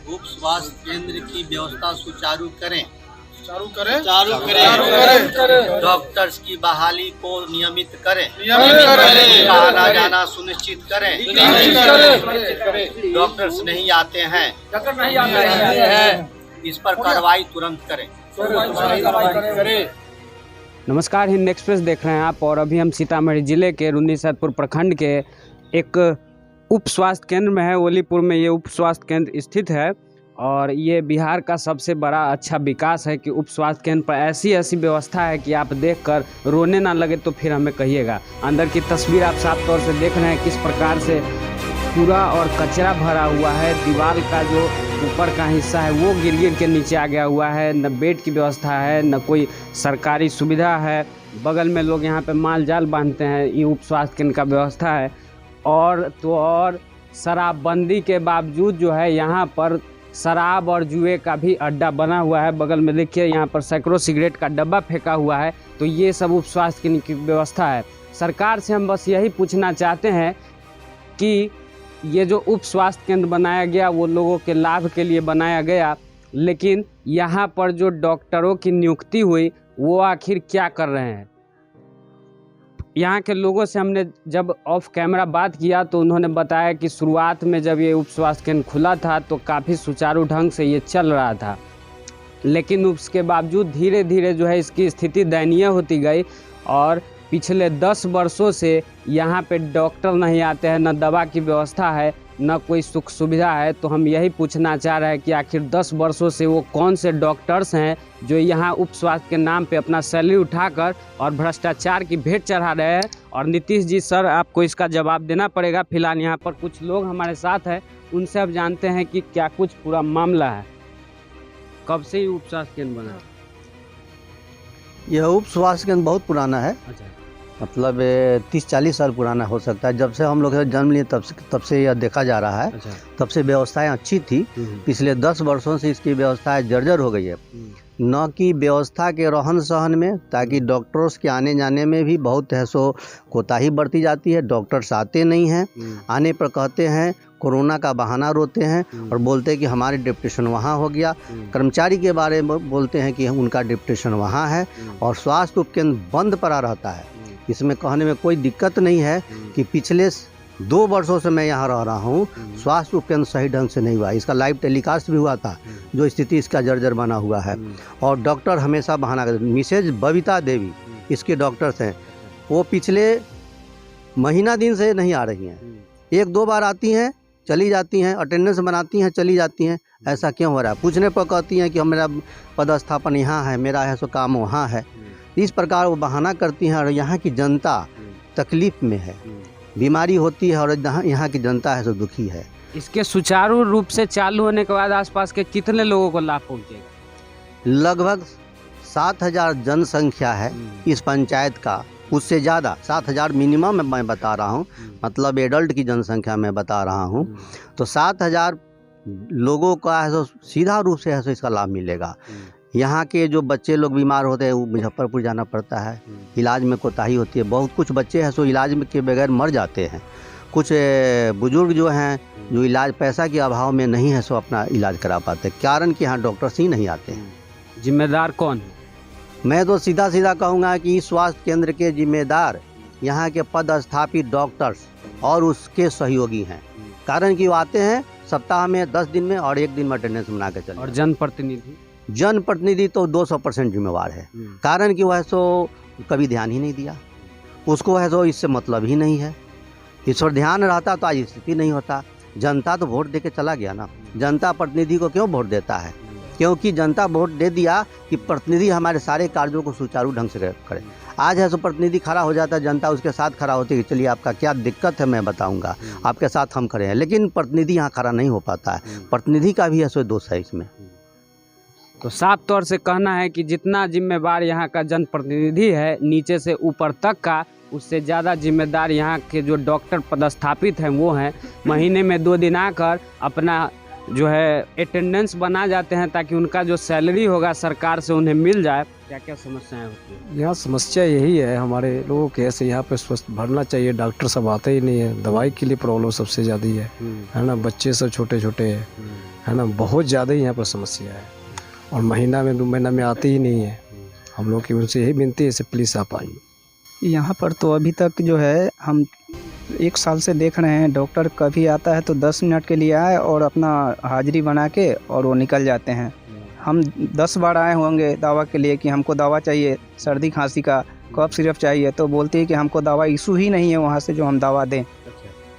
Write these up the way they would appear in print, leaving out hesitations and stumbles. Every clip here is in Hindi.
उप स्वास्थ्य केंद्र की व्यवस्था सुचारू करें। चालू करें। डॉक्टर्स की बहाली को नियमित करें। करें। आना जाना सुनिश्चित करें। डॉक्टर्स नहीं आते हैं, इस पर कार्रवाई तुरंत करें। नमस्कार, हिंद एक्सप्रेस देख रहे हैं आप। और अभी हम सीतामढ़ी जिले के रून्नीसैदपुर प्रखंड के एक उप स्वास्थ्य केंद्र में है। वलीपुर में ये उप स्वास्थ्य केंद्र स्थित है और ये बिहार का सबसे बड़ा अच्छा विकास है कि उप स्वास्थ्य केंद्र पर ऐसी व्यवस्था है कि आप देखकर रोने ना लगे तो फिर हमें कहिएगा। अंदर की तस्वीर आप साफ तौर से देख रहे हैं किस प्रकार से पूरा और कचरा भरा हुआ है। दीवार का जो ऊपर का हिस्सा है वो गिर के नीचे आ गया हुआ है। न बेड की व्यवस्था है, न कोई सरकारी सुविधा है। बगल में लोग यहाँ पे माल जाल बांधते हैं, ये उप स्वास्थ्य केंद्र का व्यवस्था है। और शराबबंदी के बावजूद जो है यहाँ पर शराब और जुए का भी अड्डा बना हुआ है। बगल में देखिए यहाँ पर सैकड़ों सिगरेट का डब्बा फेंका हुआ है। तो ये सब उप स्वास्थ्य केंद्र की व्यवस्था है। सरकार से हम बस यही पूछना चाहते हैं कि ये जो उप स्वास्थ्य केंद्र बनाया गया वो लोगों के लाभ के लिए बनाया गया, लेकिन यहाँ पर जो डॉक्टरों की नियुक्ति हुई वो आखिर क्या कर रहे हैं। यहाँ के लोगों से हमने जब ऑफ कैमरा बात किया तो उन्होंने बताया कि शुरुआत में जब ये उप स्वास्थ्य केंद्र खुला था तो काफ़ी सुचारू ढंग से ये चल रहा था, लेकिन उसके बावजूद धीरे धीरे जो है इसकी स्थिति दयनीय होती गई। और पिछले 10 वर्षों से यहाँ पे डॉक्टर नहीं आते हैं, न दवा की व्यवस्था है, न कोई सुख सुविधा है। तो हम यही पूछना चाह रहे हैं कि आखिर 10 वर्षों से वो कौन से डॉक्टर्स हैं जो यहाँ उप स्वास्थ्य के नाम पे अपना सैलरी उठाकर और भ्रष्टाचार की भेंट चढ़ा रहे हैं। और नीतीश जी सर, आपको इसका जवाब देना पड़ेगा। फिलहाल यहाँ पर कुछ लोग हमारे साथ हैं, उनसे अब जानते हैं कि क्या कुछ पूरा मामला है। कब से ही उप स्वास्थ्य केंद्र बना? यह उप स्वास्थ्य केंद्र बहुत पुराना है। अच्छा, मतलब 30-40 साल पुराना हो सकता है। जब से हम लोग जन्म लिए तब से यह देखा जा रहा है। अच्छा। तब से व्यवस्थाएं अच्छी थी। पिछले 10 वर्षों से इसकी व्यवस्थाएं जर्जर हो गई है। न कि व्यवस्था के रहन सहन में, ताकि डॉक्टर्स के आने जाने में भी बहुत है सो कोताही बरती जाती है। डॉक्टर्स आते नहीं हैं, आने पर कहते हैं कोरोना का बहाना रोते हैं और बोलते हैं कि हमारे डिप्टेशन वहाँ हो गया। कर्मचारी के बारे में बोलते हैं कि उनका डिप्टेशन वहाँ है और स्वास्थ्य उपकेंद्र बंद पड़ा रहता है। इसमें कहने में कोई दिक्कत नहीं है कि पिछले 2 वर्षों से मैं यहाँ रह रहा हूँ, स्वास्थ्य उपकेंद्र सही ढंग से नहीं हुआ। इसका लाइव टेलीकास्ट भी हुआ था, जो स्थिति इसका जर्जर बना हुआ है। और डॉक्टर हमेशा बहाना करते। मिसेज बबीता देवी इसके डॉक्टर्स हैं, वो पिछले महीना दिन से नहीं आ रही हैं। 1-2 बार आती हैं, चली जाती हैं, अटेंडेंस बनाती हैं, चली जाती हैं। ऐसा क्यों हो रहा है? पूछने पर कहती हैं कि मेरा पदस्थापन यहाँ है, मेरा है सो काम वहाँ है। इस प्रकार वो बहाना करती हैं और यहाँ की जनता तकलीफ में है, बीमारी होती है और यहाँ की जनता है सो दुखी है। इसके सुचारू रूप से चालू होने के बाद आसपास के कितने लोगों को लाभ पहुँचेगा? लगभग 7,000 जनसंख्या है इस पंचायत का, उससे ज़्यादा 7,000 मिनिमम मैं बता रहा हूँ, मतलब एडल्ट की जनसंख्या मैं बता रहा हूँ। तो 7,000 लोगों का है सो सीधा रूप से है सो इसका लाभ मिलेगा। यहाँ के जो बच्चे लोग बीमार होते हैं वो मुजफ्फरपुर जाना पड़ता है, इलाज में कोताही होती है। बहुत कुछ बच्चे हैं सो इलाज में के बगैर मर जाते हैं। कुछ बुजुर्ग जो हैं जो इलाज पैसा के अभाव में नहीं है सो अपना इलाज करा पाते, कारण कि यहाँ डॉक्टर्स ही नहीं आते हैं। जिम्मेदार कौन है? मैं तो सीधा कहूँगा कि इस स्वास्थ्य केंद्र के जिम्मेदार यहाँ के पदस्थापित डॉक्टर्स और उसके सहयोगी हैं। कारण कि वो आते हैं सप्ताह में 10 दिन में और 1 दिन में अटेंडेंस बना के चले। और जनप्रतिनिधि तो 200% जिम्मेवार है। कारण कि वह सो कभी ध्यान ही नहीं दिया, उसको है सो इससे मतलब ही नहीं है। इस पर ध्यान रहता तो आज स्थिति नहीं होता। जनता तो वोट दे के चला गया ना। जनता प्रतिनिधि को क्यों वोट देता है? क्योंकि जनता वोट दे दिया कि प्रतिनिधि हमारे सारे कार्यों को सुचारू ढंग से करे। आज है सो प्रतिनिधि खड़ा हो जाता है, जनता उसके साथ खड़ा होती है कि चलिए आपका क्या दिक्कत है मैं बताऊंगा, आपके साथ हम खड़े हैं। लेकिन प्रतिनिधि यहाँ खड़ा नहीं हो पाता है। प्रतिनिधि का भी है सो दोष है इसमें। तो साफ तौर से कहना है कि जितना जिम्मेवार यहाँ का जनप्रतिनिधि है नीचे से ऊपर तक का, उससे ज़्यादा जिम्मेदार यहाँ के जो डॉक्टर पदस्थापित हैं वो हैं। महीने में 2 दिन आकर अपना जो है अटेंडेंस बना जाते हैं ताकि उनका जो सैलरी होगा सरकार से उन्हें मिल जाए। क्या क्या समस्याएं होती हैं यहाँ? समस्या यही है हमारे लोगों के, ऐसे यहाँ पे स्वस्थ भरना चाहिए, डॉक्टर सब आते ही नहीं है। दवाई के लिए प्रॉब्लम सबसे ज़्यादा है ना। बच्चे सब छोटे छोटे हैं, है ना, बहुत ज़्यादा ही यहाँ पर समस्या है और महीना में 2 महीना में आती ही नहीं है। हम लोग की उनसे यही विनती है, प्लीज़ आप आइए। यहाँ पर तो अभी तक जो है हम 1 साल से देख रहे हैं, डॉक्टर कभी आता है तो 10 मिनट के लिए आए और अपना हाजिरी बना के और वो निकल जाते हैं। हम 10 बार आए होंगे दवा के लिए कि हमको दवा चाहिए, सर्दी खांसी का कफ सिरप चाहिए, तो बोलते हैं कि हमको दवा इशू ही नहीं है वहाँ से जो हम दवा दें।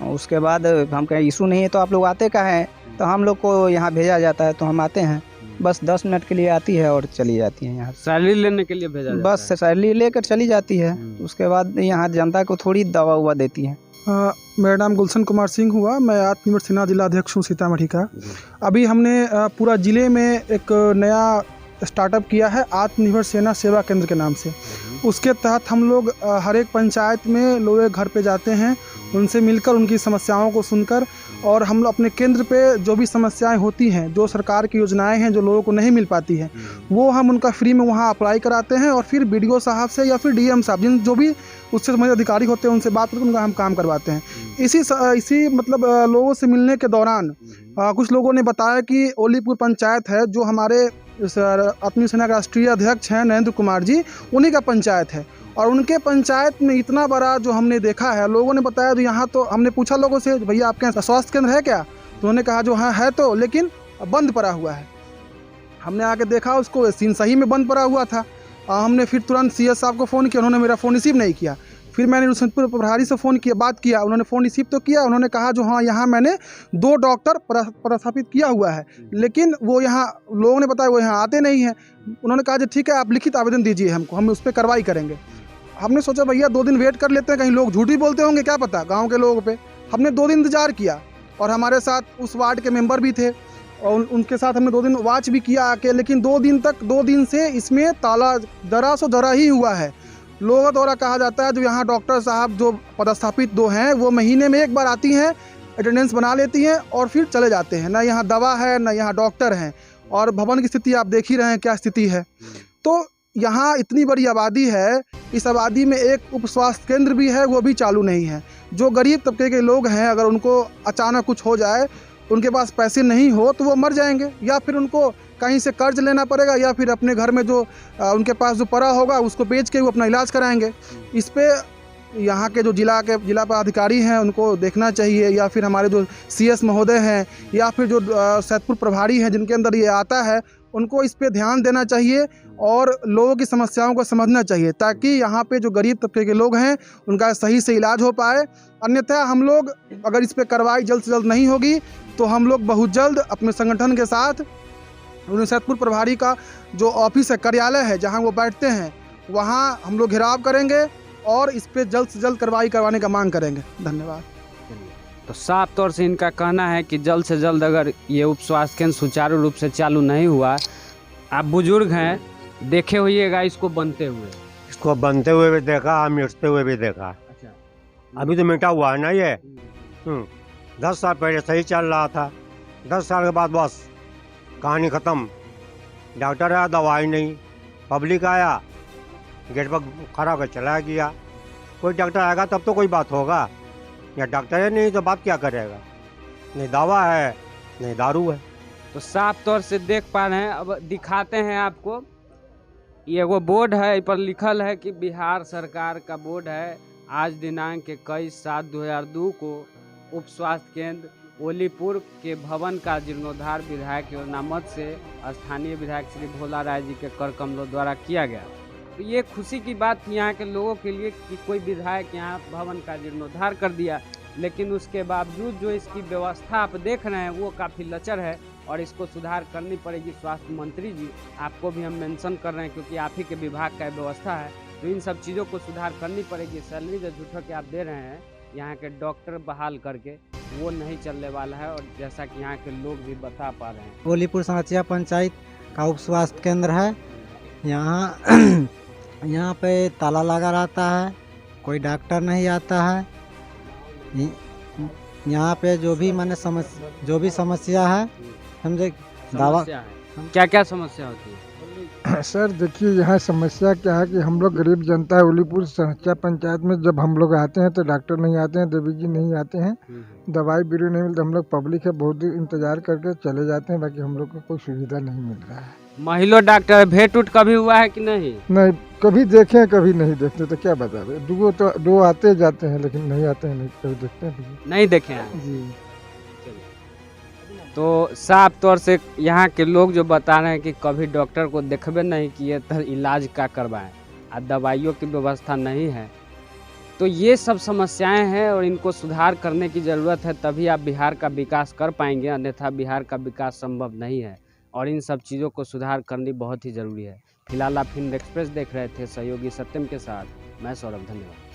उसके बाद हम कहें इशू नहीं है तो आप लोग आते कहाँ हैं, तो हम लोग को यहाँ भेजा जाता है तो हम आते हैं, बस 10 मिनट के लिए आती है और चली जाती है। यहाँ सैलरी लेने के लिए भेजा जाता बस है। सैलरी लेकर चली जाती है, उसके बाद यहाँ जनता को थोड़ी दवा हुआ देती है। मेरा नाम गुलशन कुमार सिंह हुआ, मैं आत्मनिर्भर सेना जिला अध्यक्ष हूँ सीतामढ़ी का। अभी हमने पूरा ज़िले में एक नया स्टार्टअप किया है आत्मनिर्भर सेना सेवा केंद्र के नाम से। उसके तहत हम लोग हर एक पंचायत में लोगों के घर पे जाते हैं, उनसे मिलकर उनकी समस्याओं को सुनकर, और हम लोग अपने केंद्र पे जो भी समस्याएं होती हैं, जो सरकार की योजनाएं हैं जो लोगों को नहीं मिल पाती हैं, वो हम उनका फ्री में वहाँ अप्लाई कराते हैं और फिर BDO साहब से या फिर DM साहब जिन जो भी उससे संबंधित अधिकारी होते हैं उनसे बात करके उनका हम काम करवाते हैं। इसी मतलब लोगों से मिलने के दौरान कुछ लोगों ने बताया कि ओलीपुर पंचायत है, जो हमारे आत्मनिर्भर सेना के राष्ट्रीय अध्यक्ष हैं नरेंद्र कुमार जी, उन्हीं का पंचायत है। और उनके पंचायत में इतना बड़ा जो हमने देखा है, लोगों ने बताया, तो यहाँ तो हमने पूछा लोगों से, भैया आपके यहाँ स्वास्थ्य केंद्र है क्या? तो उन्होंने कहा जो हाँ है, तो लेकिन बंद पड़ा हुआ है। हमने आके देखा उसको, सीन सही में बंद पड़ा हुआ था। हमने फिर तुरंत CS साहब को फ़ोन किया, उन्होंने मेरा फ़ोन रिसीव नहीं किया। फिर मैंने नरसिंहपुर प्रभारी से फ़ोन किया, बात किया, उन्होंने फ़ोन रिसीव तो किया। उन्होंने कहा जो हाँ यहाँ मैंने 2 डॉक्टर प्रस्थापित किया हुआ है, लेकिन वो यहाँ लोगों ने बताया वो यहाँ आते नहीं हैं। उन्होंने कहा जो ठीक है आप लिखित आवेदन दीजिए हमको, हम उस पर कार्रवाई करेंगे। हमने सोचा भैया 2 दिन वेट कर लेते हैं, कहीं लोग झूठ भी बोलते होंगे, क्या पता गाँव के लोगों पर। हमने 2 दिन इंतज़ार किया और हमारे साथ उस वार्ड के मेंबर भी थे और उनके साथ हमने 2 दिन वॉच भी किया आके, लेकिन 2 दिन से इसमें ताला दरा सो दरा ही हुआ है। लोगों द्वारा कहा जाता है जो यहाँ डॉक्टर साहब जो पदस्थापित 2 हैं वो महीने में 1 बार आती हैं, अटेंडेंस बना लेती हैं और फिर चले जाते हैं। ना यहाँ दवा है, ना यहाँ डॉक्टर हैं, और भवन की स्थिति आप देख ही रहे हैं क्या स्थिति है। तो यहाँ इतनी बड़ी आबादी है, इस आबादी में एक उप स्वास्थ्य केंद्र भी है, वो भी चालू नहीं है। जो गरीब तबके के लोग हैं, अगर उनको अचानक कुछ हो जाए, उनके पास पैसे नहीं हो तो वो मर जाएंगे, या फिर उनको कहीं से कर्ज लेना पड़ेगा, या फिर अपने घर में जो उनके पास जो पड़ा होगा उसको बेच के वो अपना इलाज कराएंगे। इस पे यहाँ के जो जिला पदाधिकारी हैं उनको देखना चाहिए, या फिर हमारे जो CS महोदय हैं, या फिर जो सैदपुर प्रभारी हैं जिनके अंदर ये आता है, उनको इस पे ध्यान देना चाहिए और लोगों की समस्याओं को समझना चाहिए, ताकि यहाँ पे जो गरीब तबके के लोग हैं उनका सही से इलाज हो पाए। अन्यथा हम लोग, अगर इस पे कार्रवाई जल्द से जल्द नहीं होगी तो हम लोग बहुत जल्द अपने संगठन के साथ सैदपुर प्रभारी का जो ऑफिस है, कार्यालय है जहाँ वो बैठते हैं, वहाँ हम लोग घेराव करेंगे और इस पे जल्द से जल्द कार्रवाई करवाने का मांग करेंगे। धन्यवाद। तो साफ तौर से इनका कहना है कि जल्द से जल्द अगर ये उप स्वास्थ्य केंद्र सुचारू रूप से चालू नहीं हुआ, आप बुजुर्ग हैं, देखे होइएगा इसको बनते हुए। इसको बनते हुए भी देखा, मिटते हुए भी देखा। अच्छा, अभी तो मिटा हुआ है ना ये। 10 साल पहले सही चल रहा था, 10 साल के बाद बस कहानी ख़त्म। डॉक्टर आया, दवाई नहीं, पब्लिक आया, गेट पर खड़ा होकर चला गया। कोई डॉक्टर आएगा तब तो कोई बात होगा, या डॉक्टर है नहीं तो बात क्या करेगा? नहीं दवा है, नहीं दारू है। तो साफ तौर से देख पा रहे हैं, अब दिखाते हैं आपको। ये वो बोर्ड है, इस पर लिखल है कि बिहार सरकार का बोर्ड है। आज दिनांक 21/7/2002 को उप स्वास्थ्य केंद्र ओलीपुर के भवन का जीर्णोद्धार विधायक योजना मद से स्थानीय विधायक श्री भोला राय जी के कर कमलों द्वारा किया गया। तो ये खुशी की बात थी यहाँ के लोगों के लिए कि कोई विधायक यहाँ भवन का जीर्णोद्धार कर दिया, लेकिन उसके बावजूद जो इसकी व्यवस्था आप देख रहे हैं वो काफ़ी लचर है और इसको सुधार करनी पड़ेगी। स्वास्थ्य मंत्री जी, आपको भी हम मेंशन कर रहे हैं क्योंकि आप ही के विभाग का व्यवस्था है, तो इन सब चीज़ों को सुधार करनी पड़ेगी। सैलरी जो झूठों के आप दे रहे हैं यहाँ के डॉक्टर बहाल करके, वो नहीं चलने वाला है, और जैसा कि यहाँ के लोग भी बता पा रहे हैं। ओलीपुर संरचिया पंचायत का उप स्वास्थ्य केंद्र है। यहाँ पे ताला लगा रहता है, कोई डॉक्टर नहीं आता है। यहाँ पे जो भी समस्या है, समझे, दवा क्या क्या समस्या होती है? सर देखिए यहाँ समस्या क्या है कि हम लोग गरीब जनता है उलीपुर सहचा पंचायत में जब हम लोग आते हैं तो डॉक्टर नहीं आते हैं, देवी जी नहीं आते हैं, दवाई बीरो नहीं मिलती। हम लोग पब्लिक है बहुत देर इंतजार करके चले जाते हैं, बाकी हम लोग को कोई सुविधा नहीं मिल रहा है। महिला डॉक्टर भेंट उठ कभी हुआ है कि नहीं? नहीं, कभी देखे कभी नहीं देखते, तो क्या बता रहे। दो आते जाते हैं लेकिन नहीं आते हैं, नहीं कभी देखते हैं नहीं देखे हैं जी। तो साफ तौर से यहाँ के लोग जो बता रहे हैं कि कभी डॉक्टर को देखबे नहीं किए तो इलाज का करवाएं, और दवाइयों की व्यवस्था नहीं है। तो ये सब समस्याएं हैं और इनको सुधार करने की ज़रूरत है, तभी आप बिहार का विकास कर पाएंगे, अन्यथा बिहार का विकास संभव नहीं है। और इन सब चीज़ों को सुधार करनी बहुत ही ज़रूरी है। फिलहाल आप हिंद एक्सप्रेस देख रहे थे सहयोगी सत्यम के साथ, मैं सौरभ, धन्यवाद।